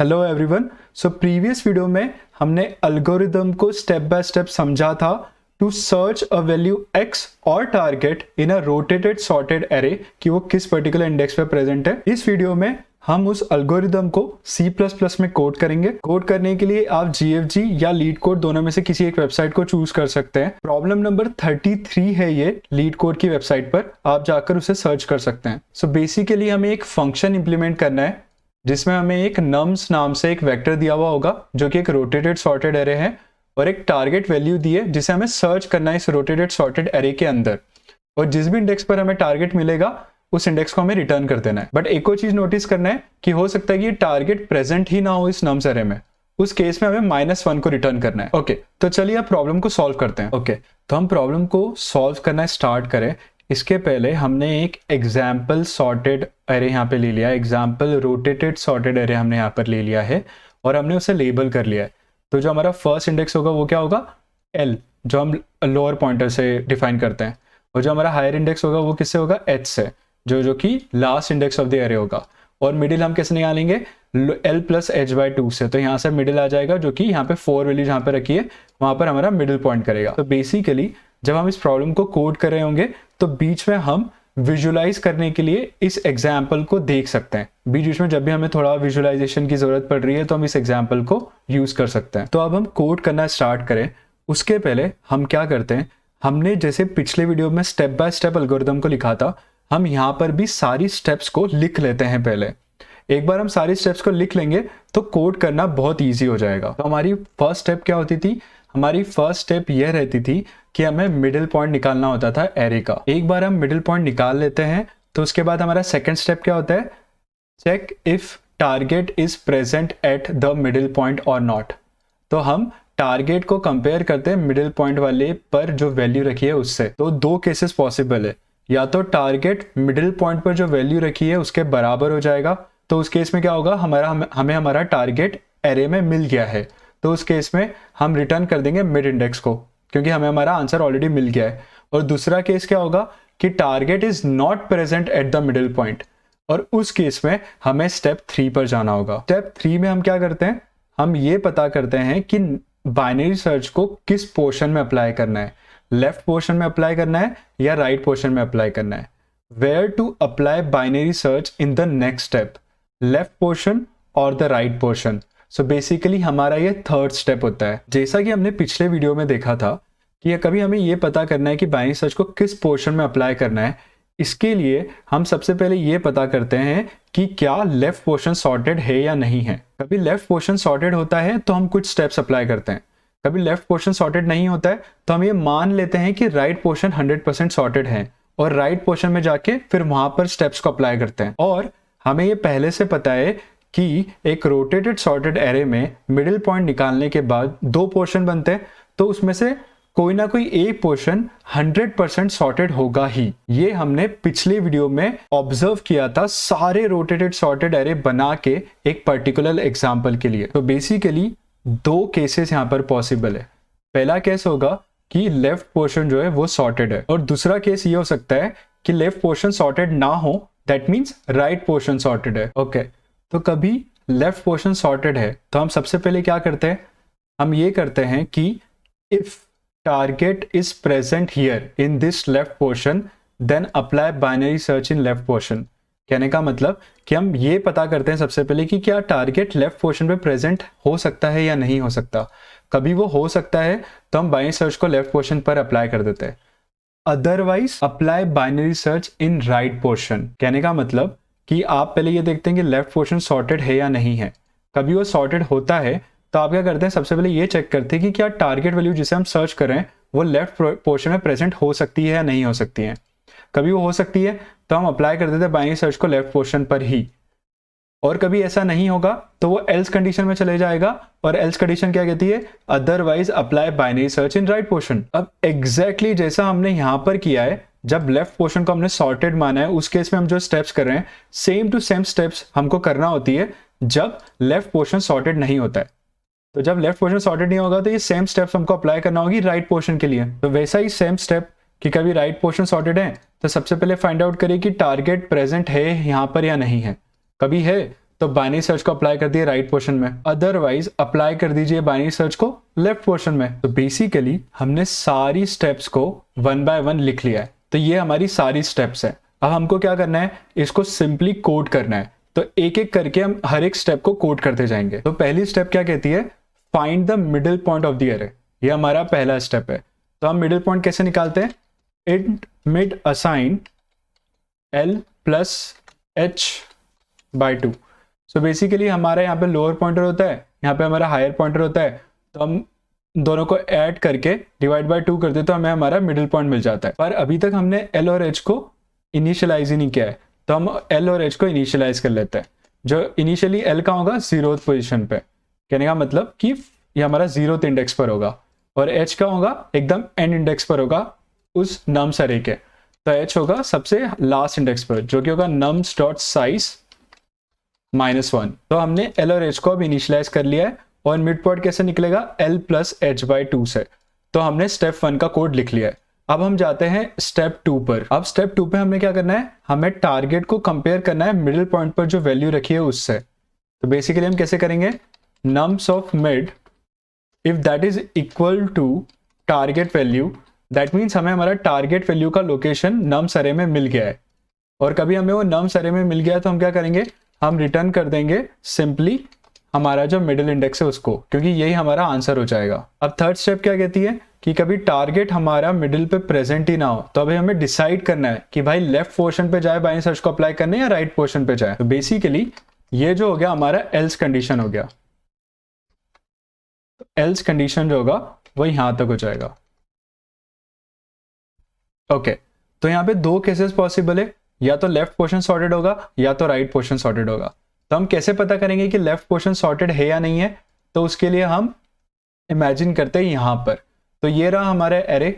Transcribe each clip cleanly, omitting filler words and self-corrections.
Hello everyone. So previous video में हमने algorithm को स्टेप बाय स्टेप समझा था to search a value x और target in a rotated sorted array कि वो किस पर्टिकुलर इंडेक्स पे प्रेजेंट है। इस वीडियो में हम उस एल्गोरिदम को C++ में कोड करेंगे। कोड करने के लिए आप GFG या लीड कोड दोनों में से किसी एक वेबसाइट को चूज कर सकते हैं। प्रॉब्लम नंबर 33 है ये लीड कोड की वेबसाइट पर, आप जाकर उसे सर्च कर सकते हैं। सो बेसिकली हमें एक फंक्शन इंप्लीमेंट करना है जिसमें हमें एक nums नाम से एक वेक्टर दिया हुआ होगा जो कि एक रोटेटेड सॉर्टेड एरे है और एक टारगेट वैल्यू दी है जिसे हमें सर्च करना है इस रोटेटेड सॉर्टेड एरे के अंदर, और जिस भी इंडेक्स पर हमें टारगेट मिलेगा उस इंडेक्स को हमें रिटर्न कर देना है। बट एक और चीज नोटिस करना है कि हो सकता है कि ये टारगेट प्रेजेंट ही ना हो इस nums एरे में, उस केस में हमें -1 को रिटर्न करना है। ओके, तो चलिए अब प्रॉब्लम को सॉल्व करते हैं। ओके, तो हम प्रॉब्लम को सॉल्व करना स्टार्ट करें इसके पहले हमने एक एग्जाम्पल सॉर्टेड एरे यहाँ पे ले लिया है, एग्जाम्पल रोटेटेड सॉर्टेड एरे हमने यहाँ पर ले लिया है और हमने उसे लेबल कर लिया है। तो जो हमारा फर्स्ट इंडेक्स होगा वो क्या होगा, L, जो हम लोअर पॉइंटर से डिफाइन करते हैं, और जो हमारा हायर इंडेक्स होगा वो किससे होगा, H से, जो कि last index of the array होगा। और मिडिल हम कैसे निकालेंगे, L + H/2 से। तो यहाँ से मिडिल आ जाएगा जो कि यहाँ पे 4 वैल्यू जहाँ पे रखी है वहाँ पर हमारा मिडिल पॉइंट करेगा। तो बेसिकली जब हम इस प्रॉब्लम को कोड कर रहे होंगे तो बीच में हम विजुलाइज करने के लिए इस एग्जाम्पल को देख सकते हैं। बीच में जब भी हमें थोड़ा विजुलाइजेशन की जरूरत पड़ रही है तो हम इस एग्जाम्पल को यूज कर सकते हैं। तो अब हम कोड करना स्टार्ट करें उसके पहले हम क्या करते हैं, हमने जैसे पिछले वीडियो में स्टेप बाय स्टेप एल्गोरिदम को लिखा था, हम यहाँ पर भी सारी स्टेप्स को लिख लेते हैं। पहले एक बार हम सारी स्टेप्स को लिख लेंगे तो कोड करना बहुत ईजी हो जाएगा। तो हमारी फर्स्ट स्टेप क्या होती थी, हमारी फर्स्ट स्टेप यह रहती थी कि हमें मिडिल पॉइंट निकालना होता था एरे का। एक बार हम मिडिल पॉइंट निकाल लेते हैं तो उसके बाद हमारा सेकंड स्टेप क्या होता है, check if target is present at the middle point और नॉट। तो हम टारगेट को कंपेयर करते हैं मिडिल पॉइंट वाले पर जो वैल्यू रखी है उससे। तो दो केसेस पॉसिबल है, या तो टारगेट मिडिल पॉइंट पर जो वैल्यू रखी है उसके बराबर हो जाएगा, तो उस केस में क्या होगा, हमें हमारा टारगेट एरे में मिल गया है, तो उस केस में हम रिटर्न कर देंगे मिड इंडेक्स को क्योंकि हमें हमारा आंसर ऑलरेडी मिल गया है। और दूसरा केस क्या होगा कि target is not present at the middle point, और उस केस में हमें स्टेप 3 पर जाना होगा। स्टेप 3 में हम क्या करते हैं, हम ये पता करते हैं कि बाइनरी सर्च को किस पोर्शन में अप्लाई करना है, लेफ्ट पोर्शन में अप्लाई करना है या राइट पोर्शन में अप्लाई करना है। Where to apply binary search in the next step, left portion और the right portion. So basically हमारा ये थर्ड स्टेप होता है। जैसा कि हमने पिछले वीडियो में देखा था कि कभी हमें ये पता करना है कि बाइनरी सर्च को किस पोर्शन में अप्लाई करना है, इसके लिए हम सबसे पहले ये पता करते हैं कि क्या लेफ्ट पोर्शन सॉर्टेड है या नहीं है। कभी लेफ्ट पोर्शन सॉर्टेड होता है तो हम कुछ स्टेप्स अप्लाई करते हैं, कभी लेफ्ट पोर्शन सॉर्टेड नहीं होता है तो हम ये मान लेते हैं कि राइट पोर्शन 100% सॉर्टेड है और राइट पोर्शन में जाके फिर वहां पर स्टेप्स को अप्लाई करते हैं। और हमें ये पहले से पता है कि एक रोटेटेड सॉर्टेड एरे में मिडिल पॉइंट निकालने के बाद 2 पोर्शन बनते हैं, तो उसमें से कोई ना कोई एक पोर्शन 100% सॉर्टेड होगा ही। ये हमने पिछले वीडियो में ऑब्जर्व किया था सारे रोटेटेड सॉर्टेड एरे बना के एक पर्टिकुलर एग्जांपल के लिए। तो बेसिकली 2 केसेस यहाँ पर पॉसिबल है। पहला केस होगा कि लेफ्ट पोर्शन जो है वो सॉर्टेड है, और दूसरा केस ये हो सकता है कि लेफ्ट पोर्शन सॉर्टेड ना हो, that means right portion sorted है। ओके, तो कभी लेफ्ट पोर्शन सॉर्टेड है तो हम सबसे पहले क्या करते हैं, हम ये करते हैं कि if target is present here in this left portion then apply binary search in left portion. कहने का मतलब कि हम ये पता करते हैं सबसे पहले कि क्या टारगेट लेफ्ट पोर्शन पे प्रेजेंट हो सकता है या नहीं हो सकता। कभी वो हो सकता है तो हम बाइनरी सर्च को लेफ्ट पोर्शन पर अप्लाई कर देते हैं, otherwise apply binary search in right portion. कहने का मतलब कि आप पहले ये देखते हैं कि लेफ्ट पोर्शन सॉर्टेड है या नहीं है। कभी वो सॉर्टेड होता है तो आप क्या करते हैं, सबसे पहले ये चेक करते हैं कि क्या टारगेट वैल्यू जिसे हम सर्च कर रहे हैं वो लेफ्ट पोर्शन में प्रेजेंट हो सकती है या नहीं हो सकती है। कभी वो हो सकती है तो हम अप्लाई कर देते हैं बाइनरी सर्च को लेफ्ट पोर्शन पर ही, और कभी ऐसा नहीं होगा तो वो एल्स कंडीशन में चले जाएगा, और एल्स कंडीशन क्या कहती है, otherwise apply binary search in right portion. अब एग्जैक्टली जैसा हमने यहां पर किया है, जब लेफ्ट पोर्शन को हमने सॉर्टेड माना है उस केस में हम जो स्टेप्स कर रहे हैं सेम टू सेम स्टेप्स हमको करना होती है जब लेफ्ट पोर्शन सॉर्टेड नहीं होता है। तो जब लेफ्ट पोर्शन सॉर्टेड नहीं होगा तो ये सेम स्टेप्स हमको अप्लाई करना होगी राइट पोर्शन के लिए। तो वैसा ही सेम स्टेप कि कभी राइट पोर्शन सॉर्टेड है तो सबसे पहले फाइंड आउट करिए कि टारगेट प्रेजेंट है यहाँ पर या नहीं है। कभी है तो बाइनरी सर्च को अप्लाई कर दिए राइट पोर्शन में, अदरवाइज अप्लाई कर दीजिए बाइनरी सर्च को लेफ्ट पोर्शन में। तो बेसिकली हमने सारी स्टेप्स को 1 बाय 1 लिख लिया है। तो ये हमारी सारी स्टेप्स है। अब हमको क्या करना है, इसको सिंपली कोड करना है। तो एक एक करके हम हर एक स्टेप को कोड करते जाएंगे। तो पहली स्टेप क्या कहती है, find the middle point of the array. ये हमारा पहला स्टेप है। तो हम मिडिल पॉइंट कैसे निकालते हैं, int mid assign l plus h by 2। So basically हमारा यहाँ पे लोअर पॉइंटर होता है, यहाँ पे हमारा हायर पॉइंटर होता है। तो हम दोनों को ऐड करके डिवाइड बाय 2 करते तो हमें हमारा मिडिल पॉइंट मिल जाता है। पर अभी तक हमने l और h को इनिशियलाइज ही नहीं किया है, तो हम l और h को इनिशियलाइज कर लेते हैं। जो इनिशियली l का होगा 0th पोजिशन पे, कहने का मतलब कि ये हमारा 0th इंडेक्स पर होगा, और h का होगा एकदम एंड इंडेक्स पर होगा उस नम्स अरे के। तो h होगा सबसे लास्ट इंडेक्स पर, जो कि होगा nums डॉट साइज -1। तो हमने l और h को अब इनिशियलाइज कर लिया है, और मिड पॉइंट कैसे निकलेगा, l प्लस h बाई 2 से। तो हमने स्टेप 1 का कोड लिख लिया है। अब हम जाते हैं स्टेप 2 पर। अब स्टेप 2 पे हमें क्या करना है, हमें टारगेट को कंपेयर करना है मिडिल पॉइंट पर जो वैल्यू रखी है उससे। तो बेसिकली हम कैसे करेंगे, nums of mid if that is equal to target value, that means हमें हमारा टारगेट वैल्यू का लोकेशन नम्स अरे में मिल गया है। और कभी हमें वो नम्स अरे में मिल गया है तो हम क्या करेंगे, हम रिटर्न कर देंगे सिंपली हमारा जो मिडिल इंडेक्स है उसको, क्योंकि यही हमारा आंसर हो जाएगा। अब थर्ड स्टेप क्या कहती है कि कभी टारगेट हमारा मिडिल पे प्रेजेंट ही ना हो, तो अभी हमें डिसाइड करना है कि भाई लेफ्ट पोर्शन पे जाए बाइनरी सर्च को अप्लाई करने या राइट पोर्शन पे जाए। तो बेसिकली ये जो हो गया हमारा एल्स कंडीशन हो गया। तो एल्स कंडीशन जो होगा वो यहां तक हो जाएगा। ओके, तो यहाँ पे 2 केसेस पॉसिबल है, या तो लेफ्ट पोर्शन सॉर्टेड होगा या तो राइट पोर्शन सॉर्टेड होगा। तो हम कैसे पता करेंगे कि लेफ्ट पोर्शन सॉर्टेड है या नहीं है, तो उसके लिए हम इमेजिन करते हैं यहाँ पर। तो ये रहा हमारा एरे,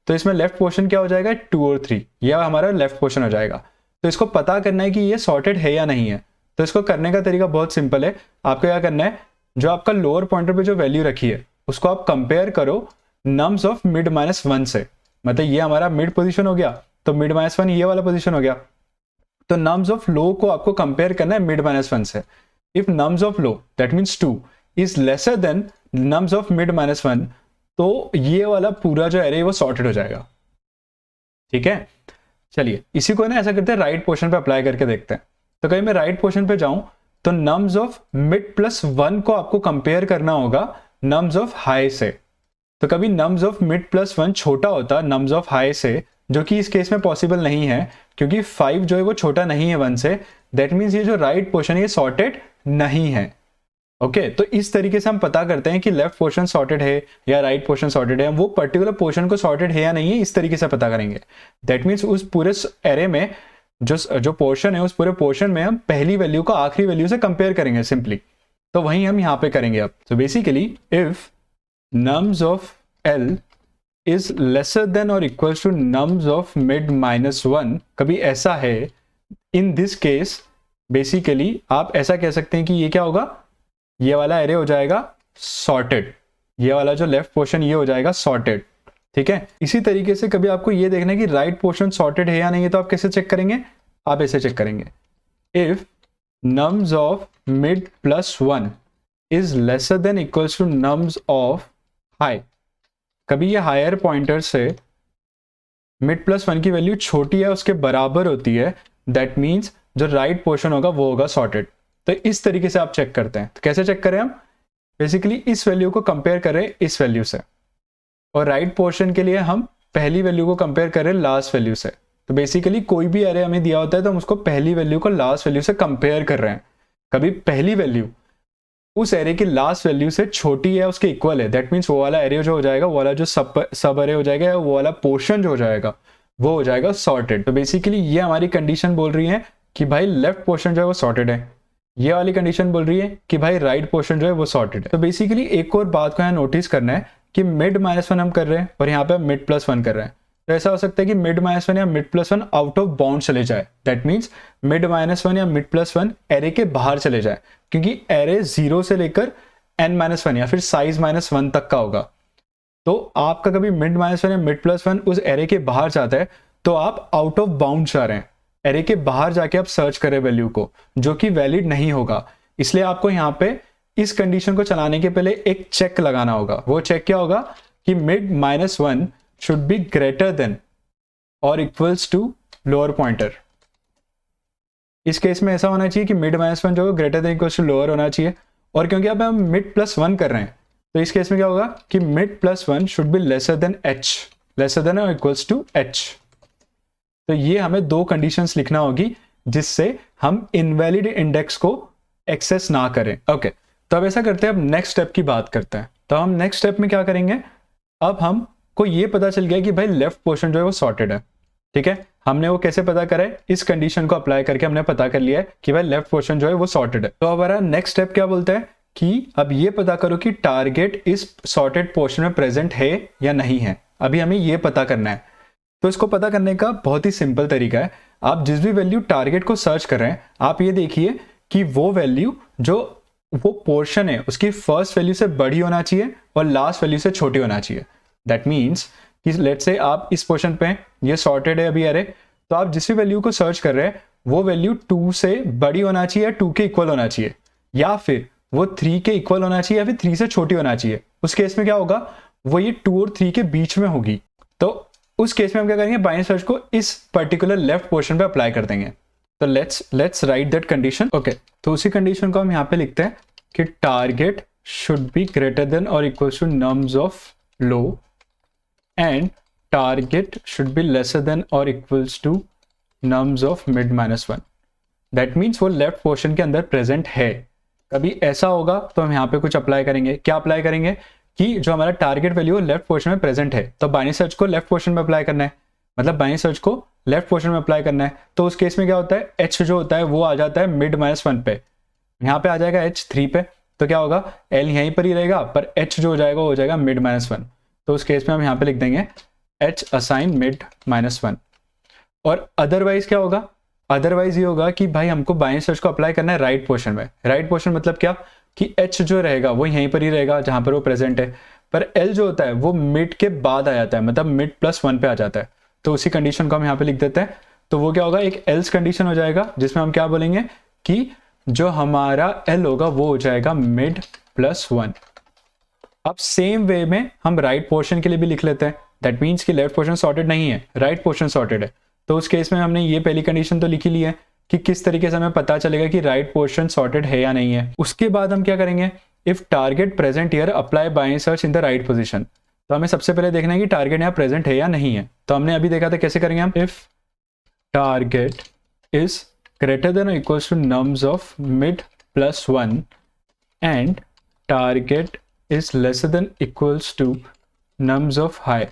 तो इसमें लेफ्ट पोर्शन क्या हो जाएगा, 2 और 3, यह हमारा लेफ्ट पोर्शन हो जाएगा। तो इसको पता करना है कि ये सॉर्टेड है या नहीं है। तो इसको करने का तरीका बहुत सिंपल है। आपको क्या करना है, जो आपका लोअर पॉइंटर पे जो वैल्यू रखी है उसको आप कंपेयर करो नम्स ऑफ मिड -1 से। मतलब ये हमारा मिड पोजीशन हो गया, तो मिड -1 ये वाला पोजीशन हो गया। तो नम्स ऑफ लो को आपको कंपेयर करना है मिड -1 से। If nums of low that means 2 is lesser then nums of mid -1, तो ये वाला पूरा जो एरे वो सॉर्टेड हो जाएगा। ठीक है, चलिए इसी को ना ऐसा करते हैं राइट पोर्शन पे अप्लाई करके देखते हैं। तो कहीं मैं राइट पोर्शन पे जाऊं तो नम्स ऑफ मिड +1 को आपको कंपेयर करना होगा नम्स ऑफ हाई से। तो कभी नम्स ऑफ मिड +1 छोटा होता नम्स ऑफ हाई से, जो कि इस केस में पॉसिबल नहीं है क्योंकि 5 जो है वो छोटा नहीं है 1 से। दैट मीन्स ये जो राइट पोर्शन है ये सॉर्टेड नहीं है। ओके, तो इस तरीके से हम पता करते हैं कि लेफ्ट पोर्शन सॉर्टेड है या राइट पोर्शन सॉर्टेड है। वो पर्टिकुलर पोर्शन को सॉर्टेड है या नहीं है इस तरीके से पता करेंगे। दैट मीन्स उस पूरे एरे में जो पोर्शन है उस पूरे पोर्शन में हम पहली वैल्यू को आखिरी वैल्यू से कंपेयर करेंगे सिंपली। तो वही हम यहाँ पे करेंगे अब। तो basically if nums of L is lesser than or equals to nums of mid -1, कभी ऐसा है, in this case basically आप ऐसा कह सकते हैं कि ये क्या होगा, ये वाला एरे हो जाएगा सॉर्टेड, ये वाला जो लेफ्ट पोर्शन ये हो जाएगा सॉर्टेड। ठीक है, इसी तरीके से कभी आपको ये देखना है कि राइट पोर्शन सॉर्टेड है या नहीं है, तो आप कैसे चेक करेंगे, आप ऐसे चेक करेंगे, if nums of mid +1 is lesser than equals to nums of high. कभी ये हायर पॉइंटर से मिड +1 की वैल्यू छोटी है उसके बराबर होती है, दैट मीन्स जो राइट पोर्शन होगा वो होगा सॉर्टेड। तो इस तरीके से आप चेक करते हैं। तो कैसे चेक करें हम, बेसिकली इस वैल्यू को कंपेयर करें इस वैल्यू से, और राइट पोर्शन के लिए हम पहली वैल्यू को कंपेयर करें लास्ट वैल्यू से। तो बेसिकली कोई भी एरे हमें दिया होता है तो हम उसको पहली वैल्यू को लास्ट वैल्यू से कंपेयर कर रहे हैं। कभी पहली वैल्यू उस एरे की लास्ट वैल्यू से छोटी है उसके इक्वल है, दैट मीन्स वो वाला एरे जो हो जाएगा, वो वाला जो सब एरे हो जाएगा, वो वाला पोर्शन जो हो जाएगा वो हो जाएगा सॉर्टेड। तो बेसिकली ये हमारी कंडीशन बोल रही है कि भाई लेफ्ट पोर्शन जो है वो सॉर्टेड है, ये वाली कंडीशन बोल रही है कि भाई राइट पोर्शन जो है वो सॉर्टेड है। तो बेसिकली एक और बात को यहाँ नोटिस करना है कि मिड -1 हम कर रहे हैं और यहाँ पे हम मिड +1 कर रहे हैं। तो ऐसा हो सकता है कि मिड -1 या मिड +1 आउट ऑफ बाउंड चले जाए, दैट मीन्स मिड -1 या मिड +1 एरे के बाहर चले जाए, क्योंकि एरे 0 से लेकर n-1 या फिर साइज -1 तक का होगा। तो आपका कभी मिड -1 या मिड +1 उस एरे के बाहर जाता है तो आप आउट ऑफ बाउंड जा रहे हैं, एरे के बाहर जाके आप सर्च करें वैल्यू को, जो कि वैलिड नहीं होगा। इसलिए आपको यहाँ पे इस कंडीशन को चलाने के पहले एक चेक लगाना होगा। वो चेक क्या होगा कि mid -1 should be greater than और इक्वल्स टू लोअर पॉइंटर। इस केस में ऐसा होना चाहिए कि मिड -1 जो greater than equals to lower होना चाहिए, और क्योंकि अब हम मिड +1 कर रहे हैं तो इस केस में क्या होगा कि mid +1 should be lesser then h, laser than और इक्वल्स टू h। तो ये हमें दो कंडीशंस लिखना होगी जिससे हम इनवैलिड इंडेक्स को एक्सेस ना करें। ओके, तो अब ऐसा करते हैं, अब नेक्स्ट स्टेप की बात करते हैं। तो हम नेक्स्ट स्टेप में क्या करेंगे, अब हमको ये पता चल गया कि भाई लेफ्ट पोर्शन जो है वो सॉर्टेड है। ठीक है, हमने वो कैसे पता करा है, इस कंडीशन को अप्लाई करके हमने पता कर लिया है कि भाई लेफ्ट पोर्शन जो है वो सॉर्टेड है। तो अब हमारा नेक्स्ट स्टेप क्या बोलता है कि अब ये पता करो कि टारगेट इस सॉर्टेड पोर्शन में प्रेजेंट है या नहीं है। अभी हमें ये पता करना है। तो इसको पता करने का बहुत ही सिंपल तरीका है, आप जिस भी वैल्यू टारगेट को सर्च कर रहे हैं आप ये देखिए कि वो वैल्यू जो वो पोर्शन है उसकी फर्स्ट वैल्यू से बड़ी होना चाहिए और लास्ट वैल्यू से छोटी होना चाहिए। दैट मीन्स कि लेट्स से आप इस पोर्शन पे, ये सॉर्टेड है अभी अरे, तो आप जिस भी वैल्यू को सर्च कर रहे हैं वो वैल्यू 2 से बड़ी होना चाहिए या 2 के इक्वल होना चाहिए, या फिर वो 3 के इक्वल होना चाहिए या फिर 3 से छोटी होना चाहिए। उस केस में क्या होगा, वो ये 2 और 3 के बीच में होगी। तो उस केस में हम क्या करेंगे, बाइनरी सर्च को इस पर्टिकुलर लेफ्ट पोर्शन पे अप्लाई कर देंगे। तो let's write that condition. Okay, तो उसी कंडीशन को हम यहाँ पे लिखते हैं कि target should be greater than or equal to nums of low and target should be lesser than और equals to nums of mid -1। That means वो लेफ्ट पोर्शन के अंदर प्रेजेंट है। कभी ऐसा होगा तो हम यहाँ पे कुछ अप्लाई करेंगे। क्या अप्लाई करेंगे कि जो हमारा टारगेट वैल्यू है लेफ्ट पोर्शन में प्रेजेंट है, तो बाइनरी सर्च को लेफ्ट पोर्शन में अप्लाई करना है, मतलब बाइनरी सर्च को लेफ्ट पोर्शन में अप्लाई करना है। तो उस केस में क्या होता है, h जो होता है वो आ जाता है मिड -1 पे, यहाँ पे आ जाएगा h 3 पे, तो क्या होगा l यहीं पर ही रहेगा पर h जो हो जाएगा वो हो जाएगा मिड -1। तो उस केस में हम यहाँ पे लिख देंगे h असाइन मिड -1। और अदरवाइज क्या होगा, अदरवाइज ये होगा कि भाई हमको बाइनरी सर्च को अप्लाई करना है राइट पोर्शन में। राइट पोर्शन मतलब क्या कि h जो रहेगा वो यहीं पर ही रहेगा जहां पर वो प्रेजेंट है, पर l जो होता है वो मिड के बाद आ जाता है, मतलब मिड +1 पे आ जाता है। तो उसी कंडीशन को हम यहाँ पे लिख देते हैं। तो वो क्या होगा, एक एल्स कंडीशन हो जाएगा जिसमें हम क्या बोलेंगे कि जो हमारा l होगा वो हो जाएगा मिड +1। अब सेम वे में हम राइट पोर्शन के लिए भी लिख लेते हैं। दैट मीन्स कि लेफ्ट पोर्शन सॉर्टेड नहीं है, राइट पोर्शन सॉर्टेड है। तो उस केस में हमने ये पहली कंडीशन तो लिखी ली है कि किस तरीके से हमें पता चलेगा कि राइट पोर्शन सॉर्टेड है या नहीं है। उसके बाद हम क्या करेंगे, if target present here apply binary search in the right position. तो हमें सबसे पहले देखना है कि टारगेट यहाँ प्रेजेंट है या नहीं है। तो हमने अभी देखा था कैसे करेंगे हम, if target is greater than और equals to nums of mid +1 and target is lesser than equals to nums of high.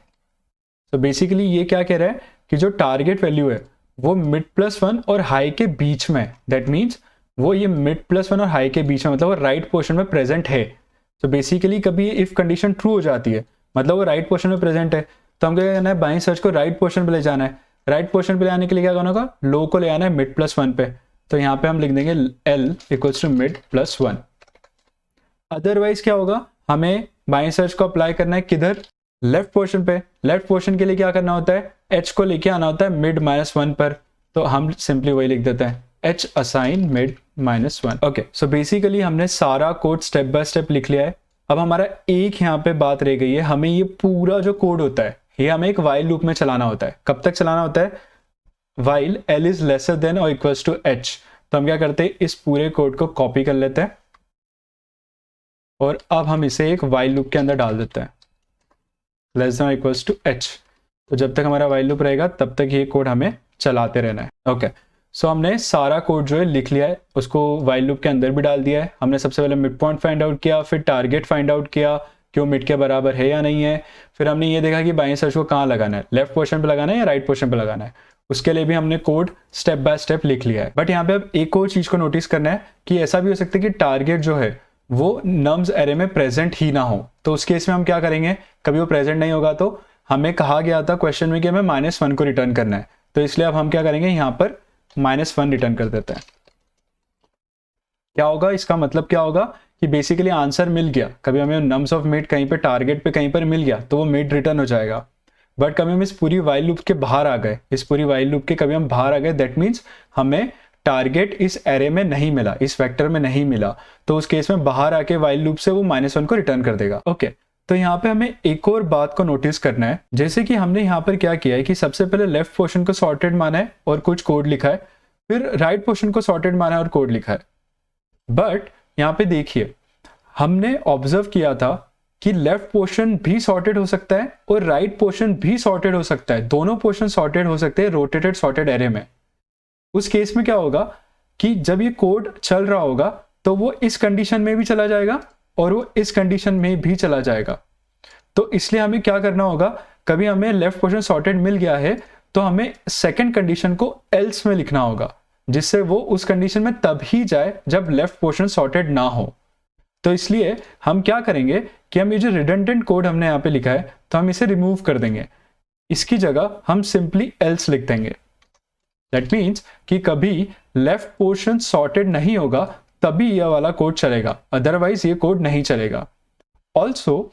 तो बेसिकली ये क्या कह रहा है कि जो टारगेट वैल्यू है वो मिड +1 और हाई के बीच में, दैट मीन्स वो ये मिड +1 और हाई के बीच में, मतलब वो राइट पोर्शन में प्रेजेंट है। तो बेसिकली कभी इफ कंडीशन ट्रू हो जाती है मतलब वो राइट पोर्शन में प्रेजेंट है, तो हमको क्या करना है, बाइनरी सर्च को राइट पोर्शन पे ले जाना है। राइट पोर्शन पे ले आने के लिए क्या करना होगा, लो को ले आना है मिड +1 पे। तो यहाँ पे हम लिख देंगे l equals to mid +1। Otherwise क्या होगा, हमें बाइनरी सर्च को अप्लाई करना है किधर, लेफ्ट पोर्शन पे। लेफ्ट पोर्शन के लिए क्या करना होता है, h को लेके आना होता है मिड -1 पर। तो हम सिंपली वही लिख देते हैं, h assign mid -1। Okay, so basically हमने सारा कोड स्टेप बाय स्टेप लिख लिया है। अब हमारा एक यहाँ पे बात रह गई है, हमें ये पूरा जो कोड होता है ये हमें एक वाइल लूप में चलाना होता है। कब तक चलाना होता है, while l is lesser than और इक्वल्स टू h। तो हम क्या करते हैं, इस पूरे कोड को कॉपी कर लेते हैं और अब हम इसे एक वाइल लूप के अंदर डाल देते हैं, लेस देन और इक्वल्स टू h। तो जब तक हमारा वाइल लूप रहेगा तब तक ये कोड हमें चलाते रहना है। ओके, सो हमने सारा कोड जो है लिख लिया है, उसको वाइल लूप के अंदर भी डाल दिया है। हमने सबसे पहले मिड पॉइंट फाइंड आउट किया, फिर टारगेट फाइंड आउट किया कि वो मिड के बराबर है या नहीं है। फिर हमने ये देखा कि बाइनरी सर्च को कहाँ लगाना है, लेफ्ट पोर्शन पे लगाना है या राइट पोर्शन पे लगाना है। उसके लिए भी हमने कोड स्टेप बाय स्टेप लिख लिया है। बट यहाँ पे अब एक और चीज को नोटिस करना है कि ऐसा भी हो सकता है कि टारगेट जो है वो नम्स एरे में प्रेजेंट ही ना हो। तो उस केस में हम क्या करेंगे, कभी वो प्रेजेंट नहीं होगा तो हमें कहा गया था क्वेश्चन में कि हमें -1 को रिटर्न करना है। तो इसलिए अब हम क्या करेंगे, यहाँ पर -1 रिटर्न कर देते हैं। क्या होगा, इसका मतलब क्या होगा कि बेसिकली आंसर मिल गया। कभी हमें नम्स ऑफ मिड कहीं पे टारगेट पे कहीं पर मिल गया तो वो मिड रिटर्न हो जाएगा। बट कभी हम इस पूरी वाइल लूप के बाहर आ गए, इस पूरी वाइल लूप के कभी हम बाहर आ गए, दैट मीन्स हमें टारगेट इस एरे में नहीं मिला, इस वेक्टर में नहीं मिला, तो उस केस में बाहर आके वाइल लूप से वो -1 को रिटर्न कर देगा। ओके, तो यहाँ पे हमें एक और बात को नोटिस करना है, जैसे कि हमने यहाँ पर क्या किया है कि सबसे पहले लेफ्ट पोर्शन को सॉर्टेड माना है और कुछ कोड लिखा है, फिर राइट पोर्शन को सॉर्टेड माना है और कोड लिखा है। बट यहाँ पे देखिए, हमने ऑब्जर्व किया था कि लेफ्ट पोर्शन भी सॉर्टेड हो सकता है और राइट पोर्शन भी सॉर्टेड हो सकता है, दोनों पोर्शन सॉर्टेड हो सकते हैं रोटेटेड सॉर्टेड एरे में। उस केस में क्या होगा कि जब ये कोड चल रहा होगा तो वो इस कंडीशन में भी चला जाएगा और वो इस कंडीशन में भी चला जाएगा। तो इसलिए हमें क्या करना होगा, कभी हमें लेफ्ट पोर्शन सॉर्टेड मिल गया है तो हमें सेकंड कंडीशन को एल्स में लिखना होगा, जिससे वो उस कंडीशन में तब ही जाए जब लेफ्ट पोर्शन सॉर्टेड ना हो। तो इसलिए हम क्या करेंगे कि हम ये जो रिडंडेंट कोड हमने यहाँ पे लिखा है तो हम इसे रिमूव कर देंगे, इसकी जगह हम सिंपली एल्स लिख देंगे। दैट मीन्स कि कभी लेफ्ट पोर्शन सॉर्टेड नहीं होगा तभी यह वाला कोड चलेगा, अदरवाइज ये कोड नहीं चलेगा। ऑल्सो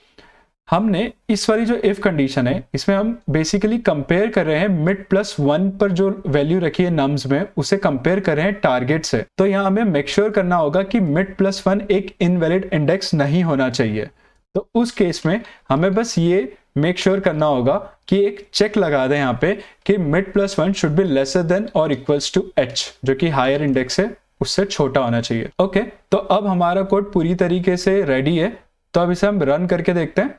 हमने इस वाली जो इफ कंडीशन है इसमें हम बेसिकली कंपेयर कर रहे हैं mid+1 पर जो वैल्यू रखी है नम्स में उसे कंपेयर कर रहे हैं टारगेट से। तो यहाँ हमें मेक श्योर करना होगा कि mid+1 एक इनवैलिड इंडेक्स नहीं होना चाहिए। तो उस केस में हमें बस ये मेक श्योर करना होगा कि एक चेक लगा दें यहाँ पे कि mid+1 should be lesser than और इक्वल्स टू h, जो कि हायर इंडेक्स है उससे छोटा होना चाहिए। ओके, तो अब हमारा कोड पूरी तरीके से रेडी है, तो अब इसे हम रन करके देखते हैं।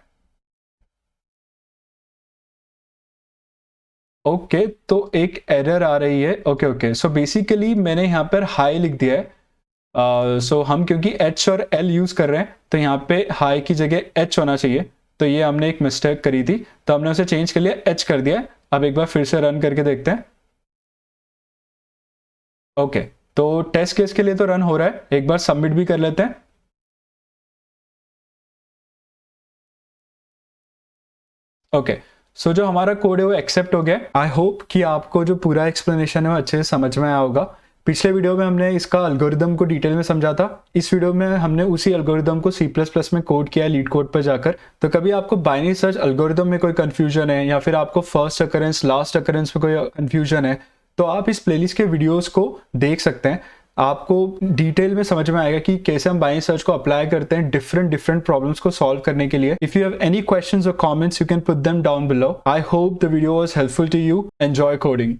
ओके, तो एक एरर आ रही है। ओके, सो बेसिकली मैंने यहाँ पर हाई लिख दिया है। सो हम क्योंकि h और l यूज कर रहे हैं तो यहाँ पे हाई की जगह h होना चाहिए, तो ये हमने एक मिस्टेक करी थी, तो हमने उसे चेंज कर लिया, h कर दिया। अब एक बार फिर से रन करके देखते हैं। ओके, तो टेस्ट केस के लिए तो रन हो रहा है, एक बार सबमिट भी कर लेते हैं। ओके, सो जो हमारा कोड है वो एक्सेप्ट हो गया। आई होप कि आपको जो पूरा एक्सप्लेनेशन है वो अच्छे से समझ में आया होगा। पिछले वीडियो में हमने इसका एल्गोरिदम को डिटेल में समझा था, इस वीडियो में हमने उसी एल्गोरिदम को C++ में कोड किया है लीड कोड पर जाकर। तो कभी आपको बाइनरी सर्च एल्गोरिदम में कोई कंफ्यूजन है या फिर आपको फर्स्ट अकरेंस लास्ट अकरेंस में कोई कंफ्यूजन है तो आप इस प्लेलिस्ट के वीडियोस को देख सकते हैं, आपको डिटेल में समझ में आएगा कि कैसे हम बाइनरी सर्च को अप्लाई करते हैं डिफरेंट प्रॉब्लम्स को सॉल्व करने के लिए। If you have any questions or comments you can put them down below. I hope the video was helpful to you. Enjoy coding.